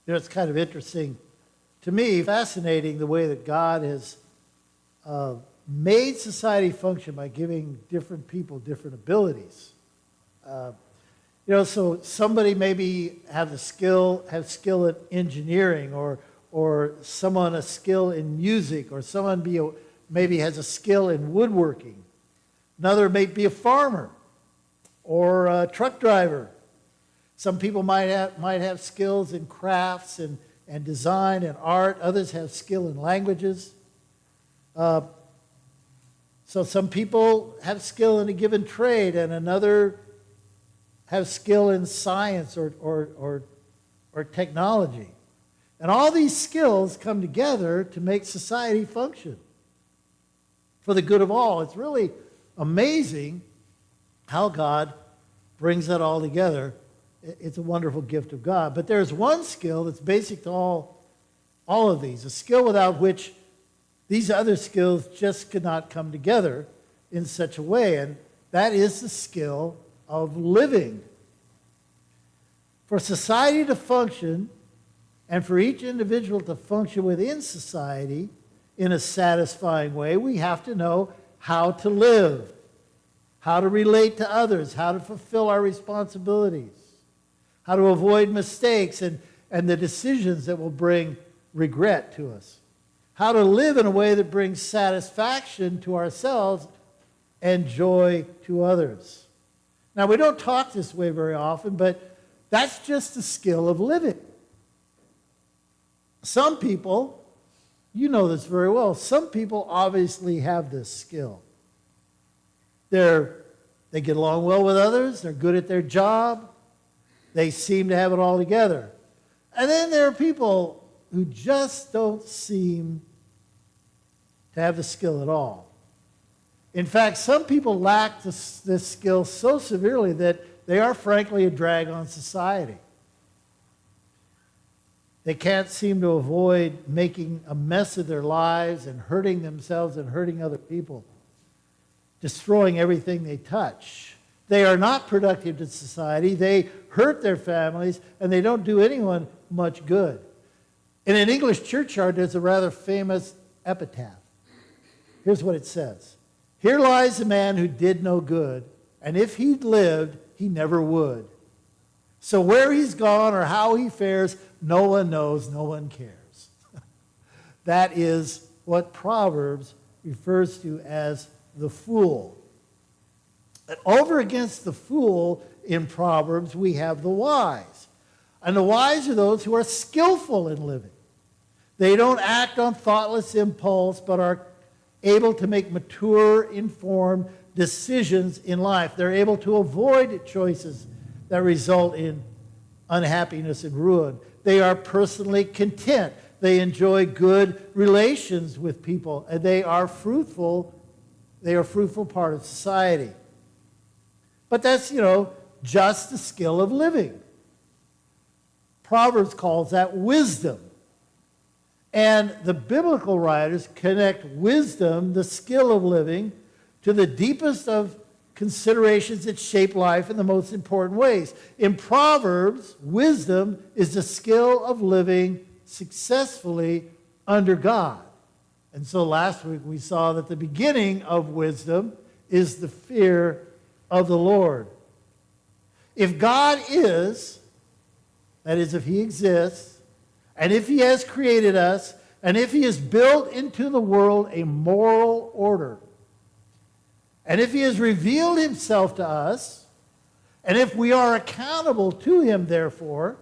It's kind of interesting to me, fascinating the way that God has made society function by giving different people different abilities. So somebody maybe have skill in engineering, or someone a skill in music, or someone maybe has a skill in woodworking. Another may be a farmer or a truck driver. Some people might have skills in crafts and design and art. Others have skill in languages. So some people have skill in a given trade, and another have skill in science or technology. And all these skills come together to make society function for the good of all. It's really amazing how God brings that all together. It's a wonderful gift of God. But there's one skill that's basic to all of these, a skill without which these other skills just could not come together in such a way, and that is the skill of living. For society to function, and for each individual to function within society in a satisfying way, we have to know how to live, how to relate to others, how to fulfill our responsibilities, how to avoid mistakes and the decisions that will bring regret to us, how to live in a way that brings satisfaction to ourselves and joy to others. Now, we don't talk this way very often, but that's just the skill of living. Some people, you know this very well, some people obviously have this skill. They get along well with others, they're good at their job, they seem to have it all together. And then there are people who just don't seem to have the skill at all. In fact, some people lack this skill so severely that they are frankly a drag on society. They can't seem to avoid making a mess of their lives and hurting themselves and hurting other people, destroying everything they touch. They are not productive to society. They hurt their families, and they don't do anyone much good. In an English churchyard, there's a rather famous epitaph. Here's what it says. Here lies a man who did no good, and if he'd lived, he never would. So where he's gone or how he fares, no one knows, no one cares. That is what Proverbs refers to as the fool. And over against the fool in Proverbs, we have the wise. And the wise are those who are skillful in living. They don't act on thoughtless impulse, but are able to make mature, informed decisions in life. They're able to avoid choices that result in unhappiness and ruin. They are personally content. They enjoy good relations with people, and they are fruitful. They are a fruitful part of society. But that's, just the skill of living. Proverbs calls that wisdom. And the biblical writers connect wisdom, the skill of living, to the deepest of considerations that shape life in the most important ways. In Proverbs, wisdom is the skill of living successfully under God. And so last week we saw that the beginning of wisdom is the fear of the Lord. If God is, that is, if he exists, and if he has created us, and if he has built into the world a moral order, and if he has revealed himself to us, and if we are accountable to him, therefore,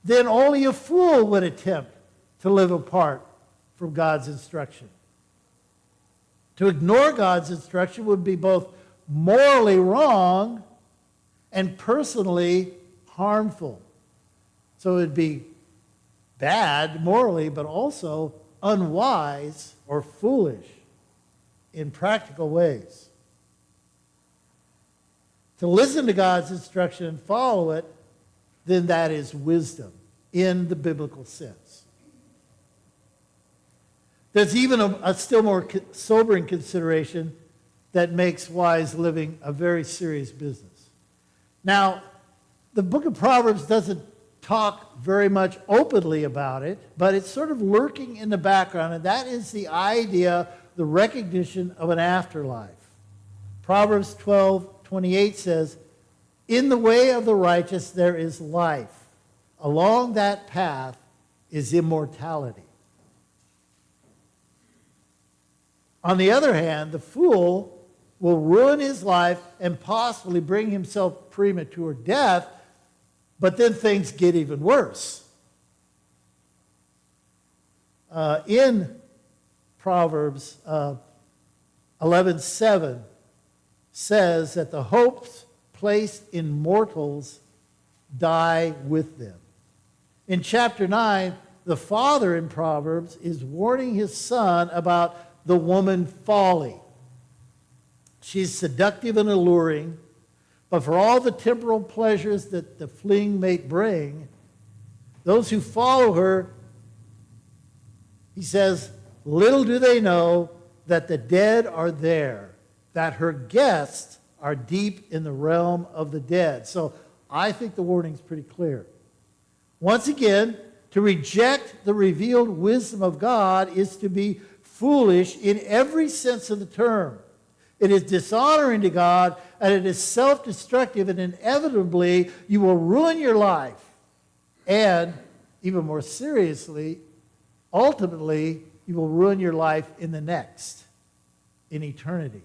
then only a fool would attempt to live apart from God's instruction. To ignore God's instruction would be both morally wrong and personally harmful. So it would be bad morally, but also unwise or foolish in practical ways. To listen to God's instruction and follow it, then that is wisdom in the biblical sense. There's even a still more sobering consideration that makes wise living a very serious business. Now, the book of Proverbs doesn't talk very much openly about it, but it's sort of lurking in the background, and that is the idea, the recognition of an afterlife. Proverbs 12:28 says, "In the way of the righteous there is life. Along that path is immortality." On the other hand, the fool will ruin his life and possibly bring himself premature death, but then things get even worse. In Proverbs 11:7 says that the hopes placed in mortals die with them. In chapter 9, the father in Proverbs is warning his son about the woman Folly. She's seductive and alluring, but for all the temporal pleasures that the fling may bring, those who follow her, he says, little do they know that the dead are there, that her guests are deep in the realm of the dead. So I think the warning's pretty clear. Once again, to reject the revealed wisdom of God is to be foolish in every sense of the term. It is dishonoring to God, and it is self-destructive, and inevitably you will ruin your life. And, even more seriously, ultimately, you will ruin your life in the next, in eternity.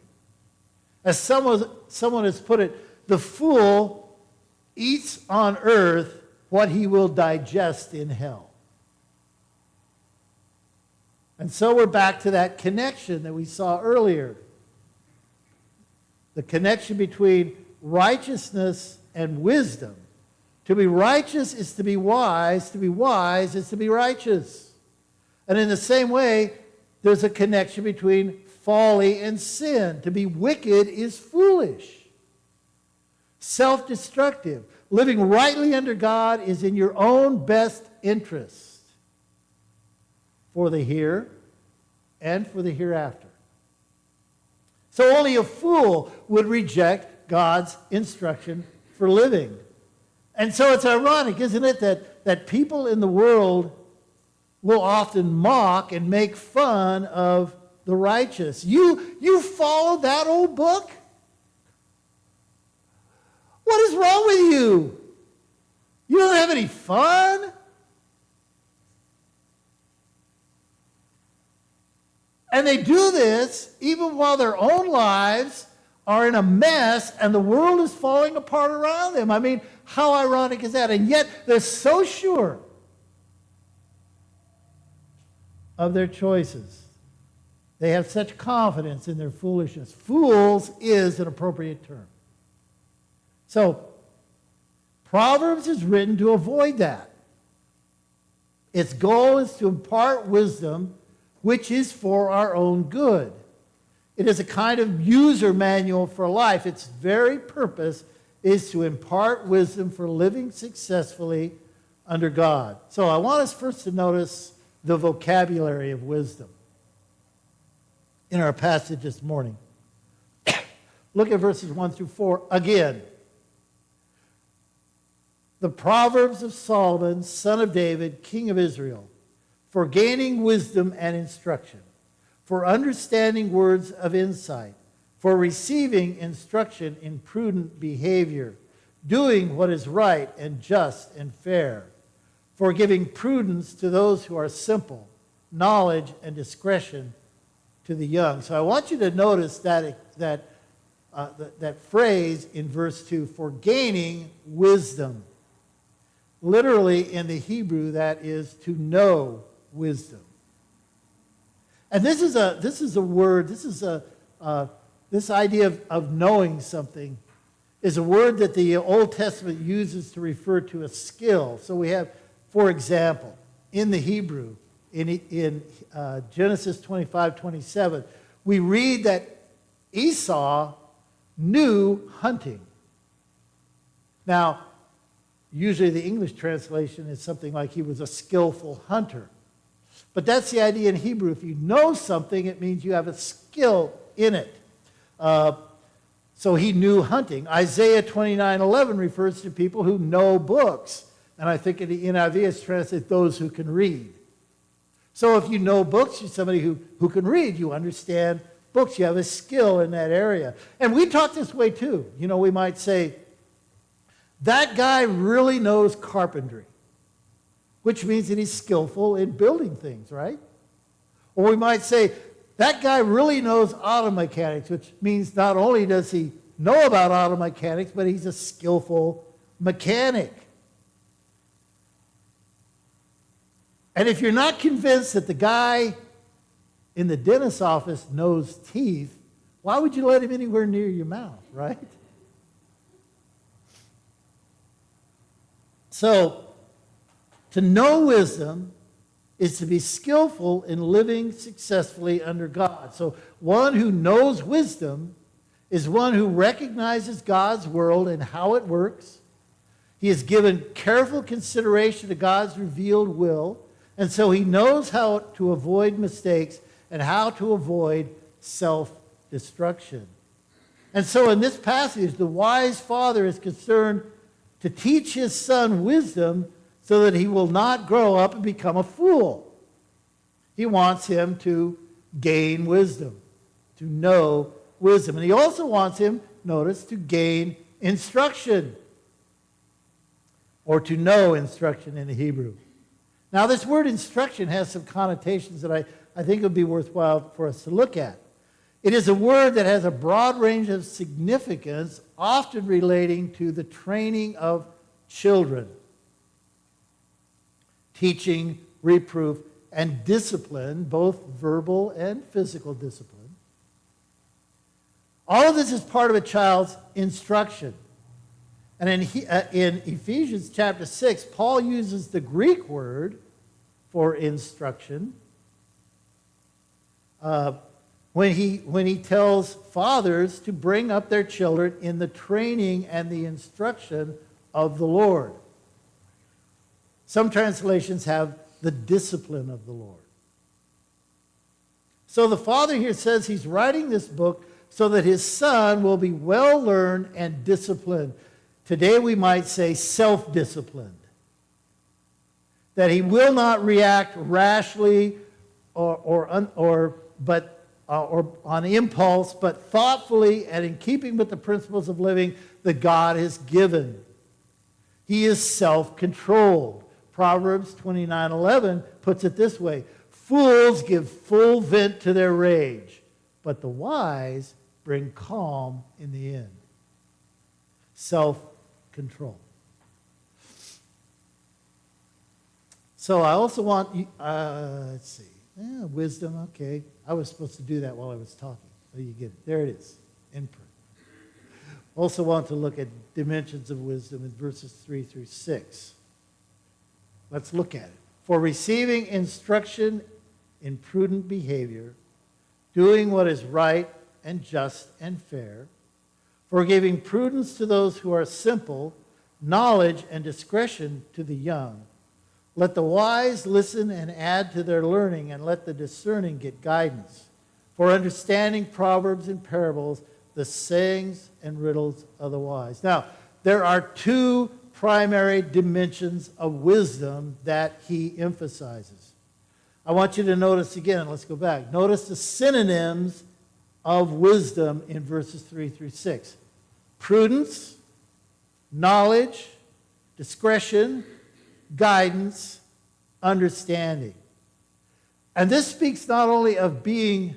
As someone has put it, the fool eats on earth what he will digest in hell. And so we're back to that connection that we saw earlier. The connection between righteousness and wisdom. To be righteous is to be wise. To be wise is to be righteous. And in the same way, there's a connection between folly and sin. To be wicked is foolish. Self-destructive. Living rightly under God is in your own best interest for the here and for the hereafter. So only a fool would reject God's instruction for living. And so it's ironic, isn't it, that people in the world will often mock and make fun of the righteous. You follow that old book? What is wrong with you? You don't have any fun? And they do this even while their own lives are in a mess and the world is falling apart around them. I mean, how ironic is that? And yet they're so sure of their choices. They have such confidence in their foolishness. Fools is an appropriate term. So, Proverbs is written to avoid that. Its goal is to impart wisdom which is for our own good. It is a kind of user manual for life. Its very purpose is to impart wisdom for living successfully under God. So I want us first to notice the vocabulary of wisdom in our passage this morning. Look at verses 1 through 4 again. The Proverbs of Solomon, son of David, king of Israel, for gaining wisdom and instruction, for understanding words of insight, for receiving instruction in prudent behavior, doing what is right and just and fair, for giving prudence to those who are simple, knowledge and discretion to the young. So I want you to notice that phrase in verse 2, for gaining wisdom. Literally in the Hebrew, that is to know wisdom. And this is a word, this idea of knowing something is a word that the Old Testament uses to refer to a skill. So we have, for example, in the Hebrew, in Genesis 25:27, we read that Esau knew hunting. Now, usually the English translation is something like he was a skillful hunter. But that's the idea in Hebrew. If you know something, it means you have a skill in it. So he knew hunting. Isaiah 29:11 refers to people who know books. and I think in the NIV it's translated those who can read. So if you know books, you're somebody who can read. You understand books. You have a skill in that area. And we talk this way too. You know, we might say, that guy really knows carpentry, which means that he's skillful in building things, right? Or we might say, that guy really knows auto mechanics, which means not only does he know about auto mechanics, but he's a skillful mechanic. And if you're not convinced that the guy in the dentist's office knows teeth, why would you let him anywhere near your mouth, right? So, to know wisdom is to be skillful in living successfully under God. So, one who knows wisdom is one who recognizes God's world and how it works. He has given careful consideration to God's revealed will, and so he knows how to avoid mistakes and how to avoid self-destruction. And so in this passage, the wise father is concerned to teach his son wisdom so that he will not grow up and become a fool. He wants him to gain wisdom, to know wisdom. And he also wants him, notice, to gain instruction, or to know instruction in the Hebrew. Now, this word instruction has some connotations that I think would be worthwhile for us to look at. It is a word that has a broad range of significance, often relating to the training of children. Teaching, reproof, and discipline, both verbal and physical discipline. All of this is part of a child's instruction. And in Ephesians chapter 6, Paul uses the Greek word for instruction when he tells fathers to bring up their children in the training and the instruction of the Lord. Some translations have the discipline of the Lord. So the father here says he's writing this book so that his son will be well learned and disciplined. Today we might say self-disciplined. That he will not react rashly or on impulse, but thoughtfully and in keeping with the principles of living that God has given. He is self-controlled. Proverbs 29:11 puts it this way: fools give full vent to their rage, but the wise bring calm in the end. Self-control. So I also want, let's see, wisdom, okay. I was supposed to do that while I was talking. So you get it. There it is, input. Also want to look at dimensions of wisdom in verses 3 through 6. Let's look at it. For receiving instruction in prudent behavior, doing what is right and just and fair, for giving prudence to those who are simple, knowledge and discretion to the young. Let the wise listen and add to their learning, and let the discerning get guidance. For understanding proverbs and parables, the sayings and riddles of the wise. Now, there are two primary dimensions of wisdom that he emphasizes. I want you to notice again, let's go back. Notice the synonyms of wisdom in verses 3 through 6. Prudence, knowledge, discretion, guidance, understanding. And this speaks not only of being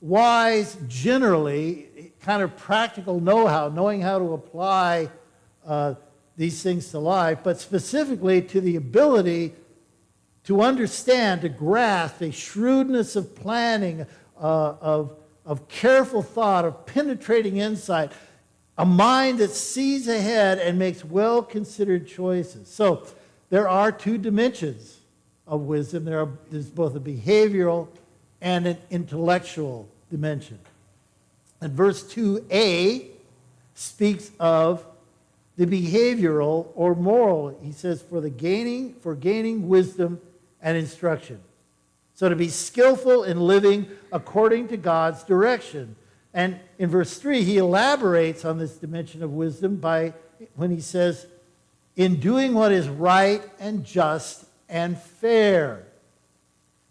wise generally, kind of practical know-how, knowing how to apply these things to life, but specifically to the ability to understand, to grasp, a shrewdness of planning, of careful thought, of penetrating insight, a mind that sees ahead and makes well-considered choices. So there are two dimensions of wisdom. There's both a behavioral and an intellectual dimension. And verse 2a speaks of the behavioral or moral. He says, for gaining wisdom and instruction. So to be skillful in living according to God's direction. And in verse 3, he elaborates on this dimension of wisdom when he says, in doing what is right and just and fair.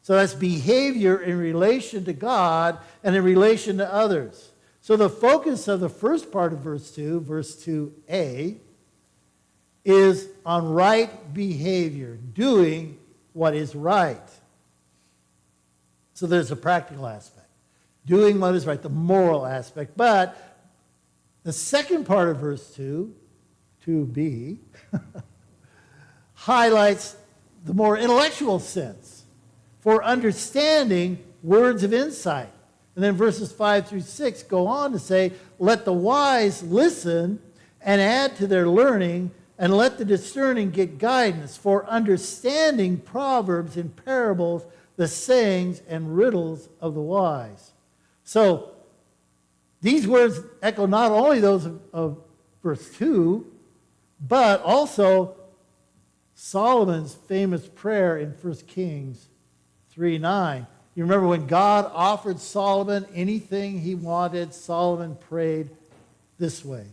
So that's behavior in relation to God and in relation to others. So the focus of the first part of verse 2, verse 2a, is on right behavior, doing what is right. So there's a practical aspect, doing what is right, the moral aspect. But the second part of verse 2, 2b, highlights the more intellectual sense for understanding words of insight. And then verses 5 through 6 go on to say, let the wise listen and add to their learning, and let the discerning get guidance for understanding proverbs and parables, the sayings and riddles of the wise. So these words echo not only those of verse 2, but also Solomon's famous prayer in 1 Kings 3:9. You remember when God offered Solomon anything he wanted, Solomon prayed this way: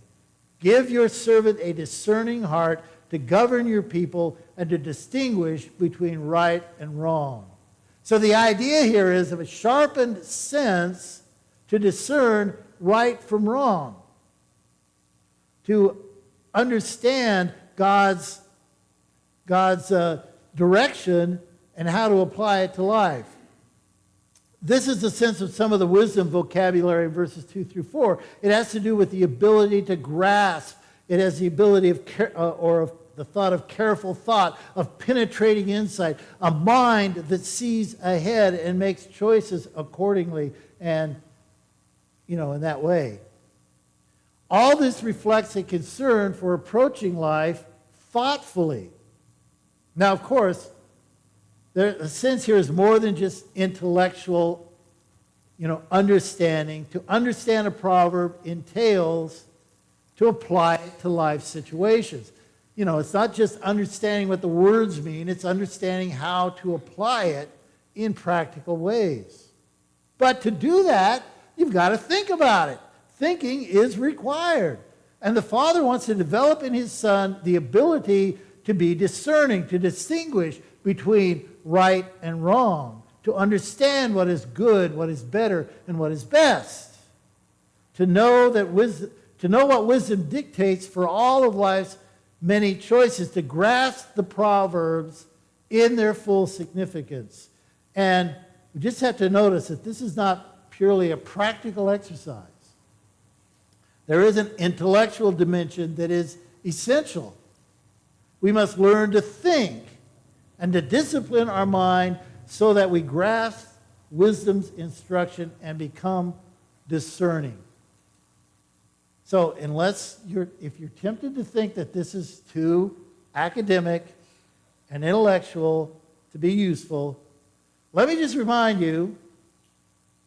give your servant a discerning heart to govern your people and to distinguish between right and wrong. So the idea here is of a sharpened sense to discern right from wrong, to understand God's direction and how to apply it to life. This is the sense of some of the wisdom vocabulary in verses 2 through 4. It has to do with the ability to grasp. It has the ability of the thought of careful thought, of penetrating insight, a mind that sees ahead and makes choices accordingly, and, in that way. All this reflects a concern for approaching life thoughtfully. Now, of course, the sense here is more than just intellectual, understanding. To understand a proverb entails to apply it to life situations. It's not just understanding what the words mean, it's understanding how to apply it in practical ways. But to do that, you've got to think about it. Thinking is required. And the Father wants to develop in His Son the ability to be discerning, to distinguish between right and wrong, to understand what is good, what is better, and what is best, to know what wisdom dictates for all of life's many choices, to grasp the Proverbs in their full significance. And we just have to notice that this is not purely a practical exercise. There is an intellectual dimension that is essential. We must learn to think and to discipline our mind so that we grasp wisdom's instruction and become discerning. So if you're tempted to think that this is too academic and intellectual to be useful, let me just remind you,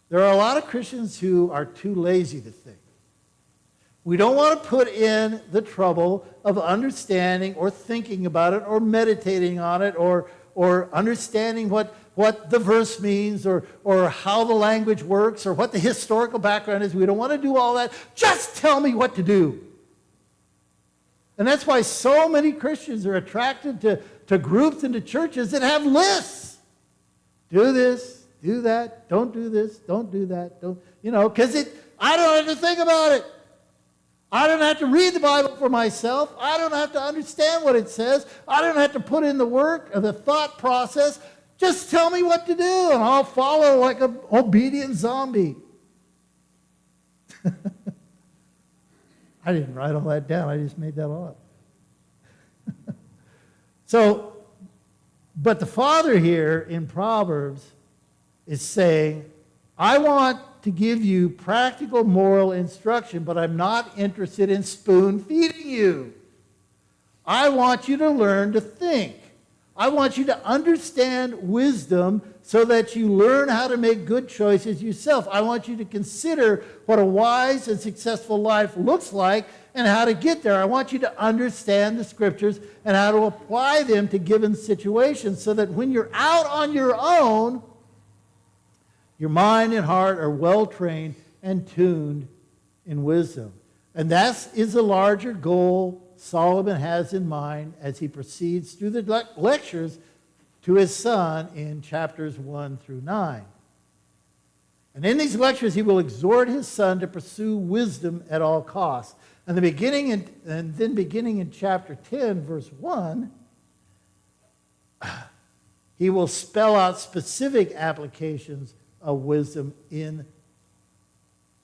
there are a lot of Christians who are too lazy to think. We don't want to put in the trouble of understanding or thinking about it or meditating on it or understanding what the verse means or how the language works or what the historical background is. We don't want to do all that. Just tell me what to do. And that's why so many Christians are attracted to groups and to churches that have lists. Do this, do that, don't do this, don't do that, because I don't have to think about it. I don't have to read the Bible for myself. I don't have to understand what it says. I don't have to put in the work or the thought process. Just tell me what to do, and I'll follow like an obedient zombie. I didn't write all that down. I just made that up. But the Father here in Proverbs is saying, I want to give you practical moral instruction, but I'm not interested in spoon feeding you. I want you to learn to think. I want you to understand wisdom so that you learn how to make good choices yourself. I want you to consider what a wise and successful life looks like and how to get there. I want you to understand the Scriptures and how to apply them to given situations so that when you're out on your own, your mind and heart are well trained and tuned in wisdom. And that is a larger goal Solomon has in mind as he proceeds through the lectures to his son in chapters 1 through 9. And in these lectures, he will exhort his son to pursue wisdom at all costs. And then beginning in chapter 10, verse 1, he will spell out specific applications of wisdom in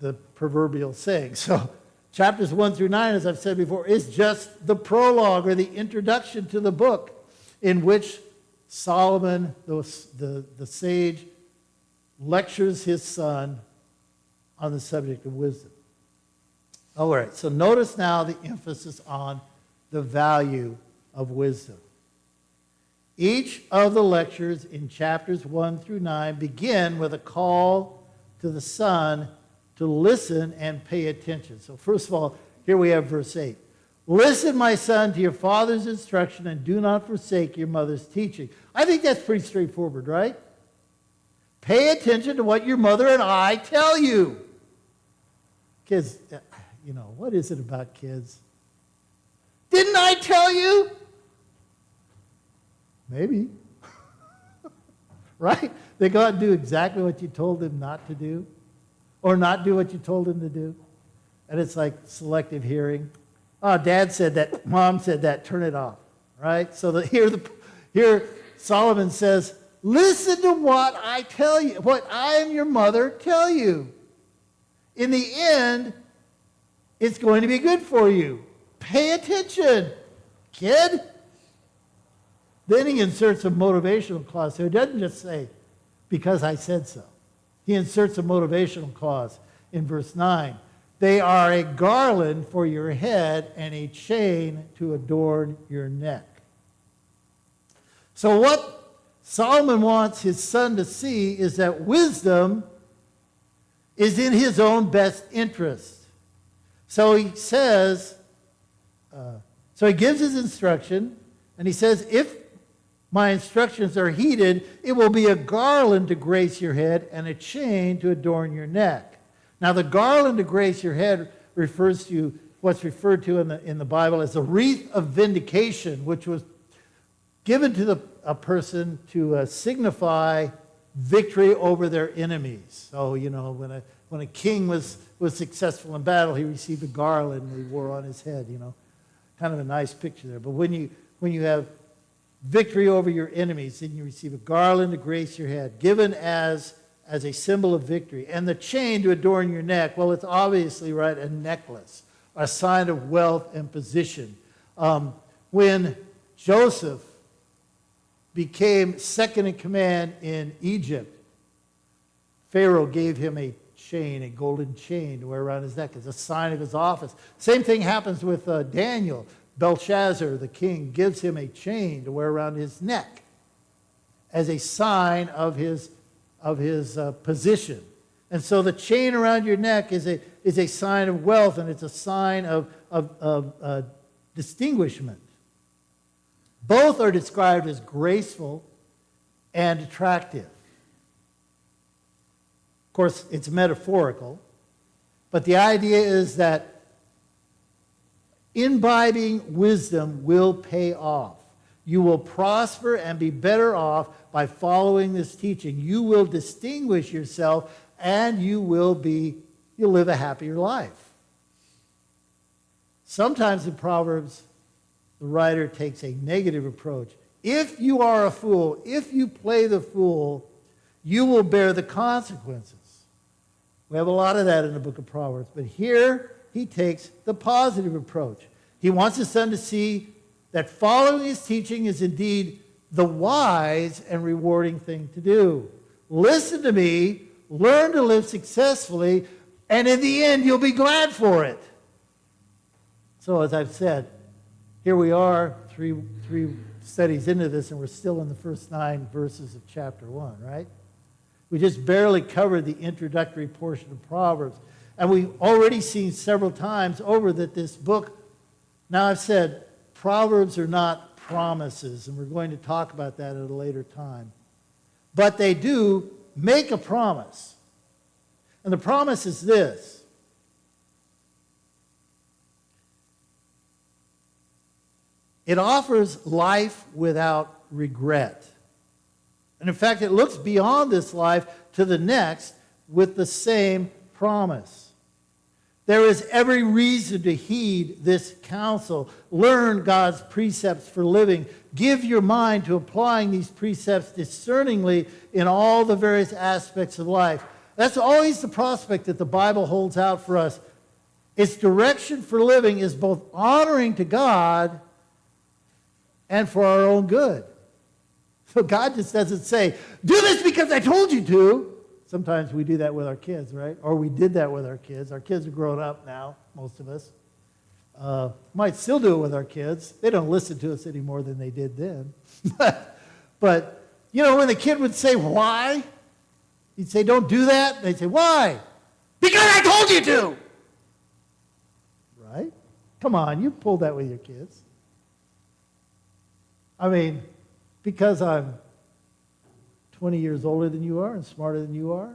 the proverbial saying. So chapters 1 through 9, as I've said before, is just the prologue or the introduction to the book in which Solomon, the sage, lectures his son on the subject of wisdom. All right, so notice now the emphasis on the value of wisdom. Each of the lectures in chapters 1 through 9 begin with a call to the son to listen and pay attention. So first of all, here we have verse 8. Listen, my son, to your father's instruction and do not forsake your mother's teaching. I think that's pretty straightforward, right? Pay attention to what your mother and I tell you. Kids, what is it about kids? Didn't I tell you? Maybe. Right? They go out and do exactly what you told them not to do, or not do what you told them to do. And it's like selective hearing. Oh, Dad said that, Mom said that, turn it off. Right? So here Solomon says, listen to what I tell you, what I and your mother tell you. In the end, it's going to be good for you. Pay attention, kid. Then he inserts a motivational clause. So he doesn't just say, because I said so. He inserts a motivational clause in verse 9. They are a garland for your head and a chain to adorn your neck. So what Solomon wants his son to see is that wisdom is in his own best interest. So he says, so he gives his instruction, and he says, if my instructions are heeded, it will be a garland to grace your head and a chain to adorn your neck. Now, the garland to grace your head refers to what's referred to in the Bible as a wreath of vindication, which was given to a person to signify victory over their enemies. So, when a king was successful in battle, he received a garland he wore on his head, Kind of a nice picture there. But when you have victory over your enemies, then you receive a garland to grace your head, given as a symbol of victory. And the chain to adorn your neck, well, it's obviously, right, a necklace, a sign of wealth and position. When Joseph became second in command in Egypt, Pharaoh gave him a golden chain to wear around his neck as a sign of his office. Same thing happens with Daniel. Belshazzar, the king, gives him a chain to wear around his neck as a sign of his position. And so the chain around your neck is a sign of wealth, and it's a sign of distinguishment. Both are described as graceful and attractive. Of course, it's metaphorical, but the idea is that imbibing wisdom will pay off. You will prosper and be better off by following this teaching. You will distinguish yourself, and you'll live a happier life. Sometimes in Proverbs, the writer takes a negative approach. If you are a fool, if you play the fool, you will bear the consequences. We have a lot of that in the book of Proverbs, but here he takes the positive approach. He wants his son to see that following his teaching is indeed the wise and rewarding thing to do. Listen to me, learn to live successfully, and in the end, you'll be glad for it. So as I've said, here we are, three studies into this, and we're still in the first 9 verses of chapter 1, right? We just barely covered the introductory portion of Proverbs. And we've already seen several times over that this book, now I've said, Proverbs are not promises, and we're going to talk about that at a later time. But they do make a promise. And the promise is this: It offers life without regret. And in fact, it looks beyond this life to the next with the same promise. There is every reason to heed this counsel. Learn God's precepts for living. Give your mind to applying these precepts discerningly in all the various aspects of life. That's always the prospect that the Bible holds out for us. Its direction for living is both honoring to God and for our own good. So God just doesn't say, do this because I told you to. Sometimes we do that with our kids, right? Or we did that with our kids. Our kids are grown up now, most of us. Might still do it with our kids. They don't listen to us any more than they did then. But, you know, when the kid would say, why? He'd say, don't do that. They'd say, why? Because I told you to. Right? Come on, you pulled that with your kids. I mean, because I'm 20 years older than you are and smarter than you are,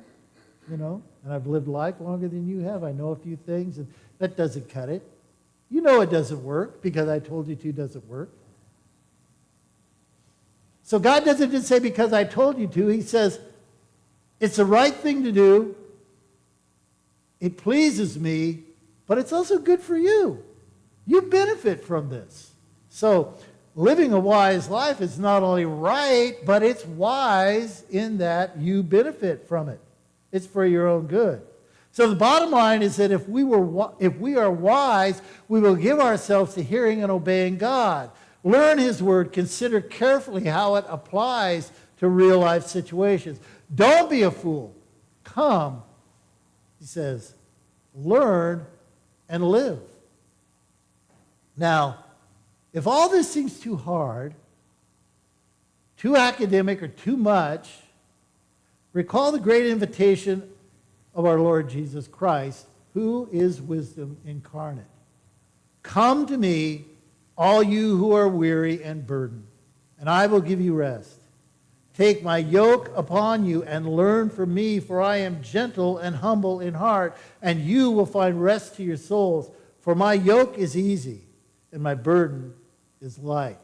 you know, and I've lived life longer than you have. I know a few things, and that doesn't cut it. You know it doesn't work because I told you to doesn't work. So God doesn't just say because I told you to. He says it's the right thing to do. It pleases me, but it's also good for you. You benefit from this. So living a wise life is not only right, but it's wise in that you benefit from it. It's for your own good. So the bottom line is that if we are wise, we will give ourselves to hearing and obeying God. Learn His word. Consider carefully how it applies to real life situations. Don't be a fool. Come, he says, learn and live. Now, if all this seems too hard, too academic, or too much, recall the great invitation of our Lord Jesus Christ, who is wisdom incarnate. Come to me, all you who are weary and burdened, and I will give you rest. Take my yoke upon you and learn from me, for I am gentle and humble in heart, and you will find rest to your souls. For my yoke is easy, and my burden is light.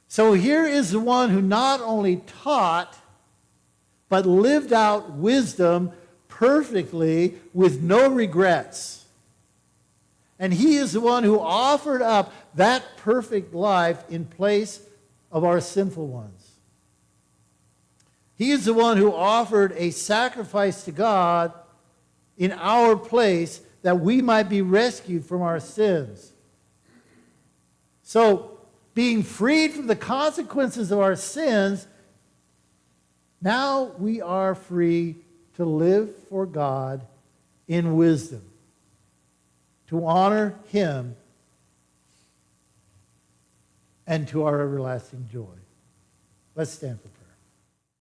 So here is the one who not only taught, but lived out wisdom perfectly with no regrets. And he is the one who offered up that perfect life in place of our sinful ones. He is the one who offered a sacrifice to God in our place that we might be rescued from our sins. So, being freed from the consequences of our sins, now we are free to live for God in wisdom, to honor Him, and to our everlasting joy. Let's stand for prayer.